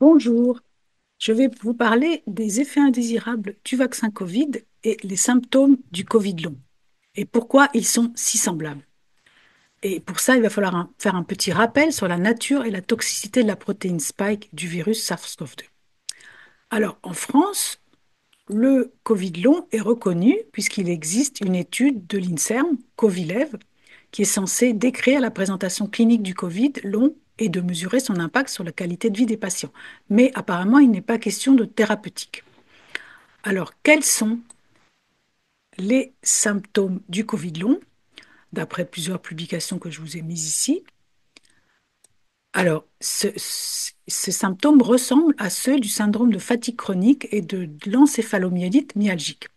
Bonjour, je vais vous parler des effets indésirables du vaccin Covid et les symptômes du Covid long et pourquoi ils sont si semblables. Et pour ça, il va falloir faire un petit rappel sur la nature et la toxicité de la protéine spike du virus SARS-CoV-2. Alors, en France, le Covid long est reconnu puisqu'il existe une étude de l'INSERM, Covilev, qui est censée décrire la présentation clinique du Covid long et de mesurer son impact sur la qualité de vie des patients. Mais apparemment, il n'est pas question de thérapeutique. Alors, quels sont les symptômes du Covid long, d'après plusieurs publications que je vous ai mises ici? Alors, ces symptômes ressemblent à ceux du syndrome de fatigue chronique et de l'encéphalomyélite myalgique.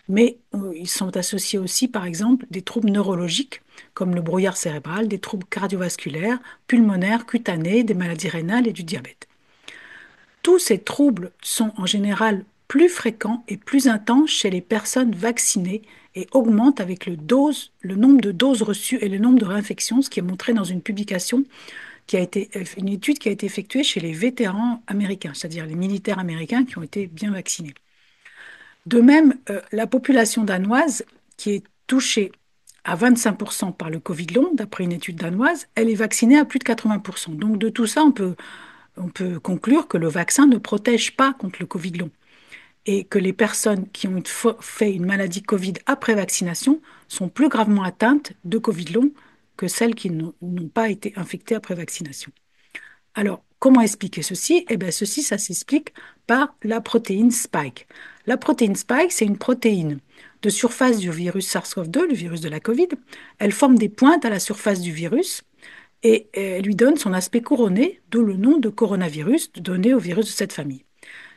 Mais ils sont associés aussi, par exemple, des troubles neurologiques, comme le brouillard cérébral, des troubles cardiovasculaires, pulmonaires, cutanés, des maladies rénales et du diabète. Tous ces troubles sont en général plus fréquents et plus intenses chez les personnes vaccinées et augmentent avec le nombre de doses reçues et le nombre de réinfections, ce qui est montré dans une publication une étude qui a été effectuée chez les vétérans américains, c'est-à-dire les militaires américains qui ont été bien vaccinés. De même, la population danoise, qui est touchée à 25% par le Covid long, d'après une étude danoise, elle est vaccinée à plus de 80%. Donc de tout ça, on peut conclure que le vaccin ne protège pas contre le Covid long et que les personnes qui ont fait une maladie Covid après vaccination sont plus gravement atteintes de Covid long que celles qui n'ont pas été infectées après vaccination. Alors, comment expliquer ceci? Eh bien, ceci, ça s'explique par la protéine spike. La protéine spike, c'est une protéine de surface du virus SARS-CoV-2, le virus de la Covid. Elle forme des pointes à la surface du virus et elle lui donne son aspect couronné, d'où le nom de coronavirus donné au virus de cette famille.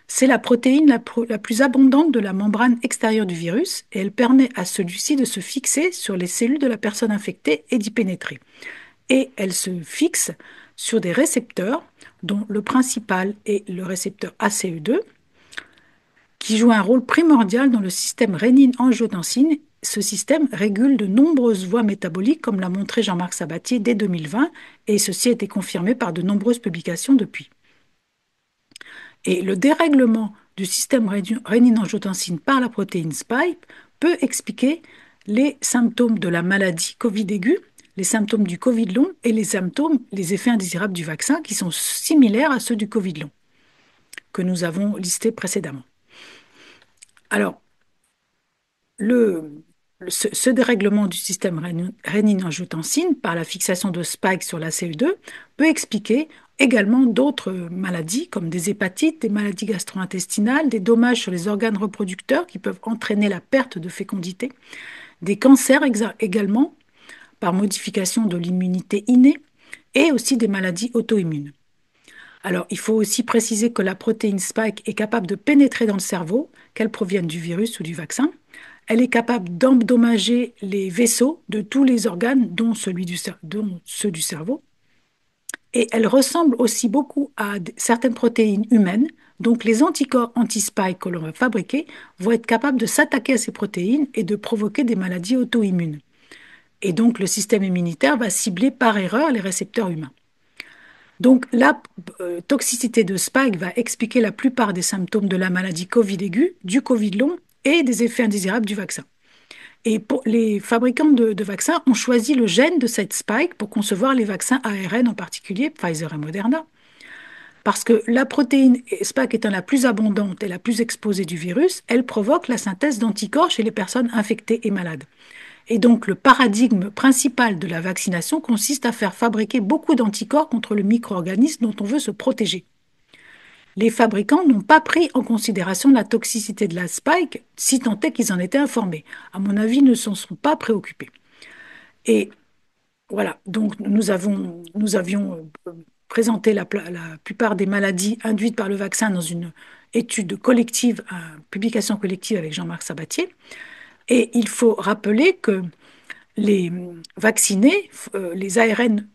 C'est la protéine la plus abondante de la membrane extérieure du virus et elle permet à celui-ci de se fixer sur les cellules de la personne infectée et d'y pénétrer. Et elle se fixe sur des récepteurs, dont le principal est le récepteur ACE2, qui joue un rôle primordial dans le système rénine-angiotensine. Ce système régule de nombreuses voies métaboliques, comme l'a montré Jean-Marc Sabatier dès 2020, et ceci a été confirmé par de nombreuses publications depuis. Et le dérèglement du système rénine-angiotensine par la protéine spike peut expliquer les symptômes de la maladie Covid aiguë, les symptômes du Covid long et les effets indésirables du vaccin qui sont similaires à ceux du Covid long que nous avons listés précédemment. Alors, ce dérèglement du système rénine-angiotensine par la fixation de spike sur la CE2 peut expliquer également d'autres maladies comme des hépatites, des maladies gastro-intestinales, des dommages sur les organes reproducteurs qui peuvent entraîner la perte de fécondité, des cancers également par modification de l'immunité innée et aussi des maladies auto-immunes. Alors, il faut aussi préciser que la protéine spike est capable de pénétrer dans le cerveau, qu'elle provienne du virus ou du vaccin. Elle est capable d'endommager les vaisseaux de tous les organes, dont ceux du cerveau. Et elle ressemble aussi beaucoup à certaines protéines humaines. Donc, les anticorps anti-spike que l'on va fabriquer vont être capables de s'attaquer à ces protéines et de provoquer des maladies auto-immunes. Et donc, le système immunitaire va cibler par erreur les récepteurs humains. Donc, la toxicité de Spike va expliquer la plupart des symptômes de la maladie Covid aiguë, du Covid long et des effets indésirables du vaccin. Et les fabricants de vaccins ont choisi le gène de cette Spike pour concevoir les vaccins ARN en particulier, Pfizer et Moderna, parce que la protéine Spike étant la plus abondante et la plus exposée du virus, elle provoque la synthèse d'anticorps chez les personnes infectées et malades. Et donc, le paradigme principal de la vaccination consiste à faire fabriquer beaucoup d'anticorps contre le micro-organisme dont on veut se protéger. Les fabricants n'ont pas pris en considération la toxicité de la spike, si tant est qu'ils en étaient informés. À mon avis, ils ne s'en sont pas préoccupés. Et voilà, donc nous avions présenté la plupart des maladies induites par le vaccin dans une étude collective, une publication collective avec Jean-Marc Sabatier. Et il faut rappeler que les vaccinés, les ARN,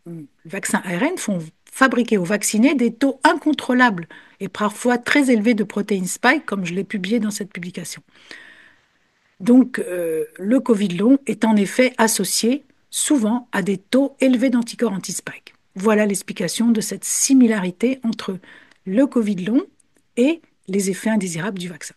vaccins ARN font fabriquer aux vaccinés des taux incontrôlables et parfois très élevés de protéines spike, comme je l'ai publié dans cette publication. Donc, le Covid long est en effet associé souvent à des taux élevés d'anticorps anti-spike. Voilà l'explication de cette similarité entre le Covid long et les effets indésirables du vaccin.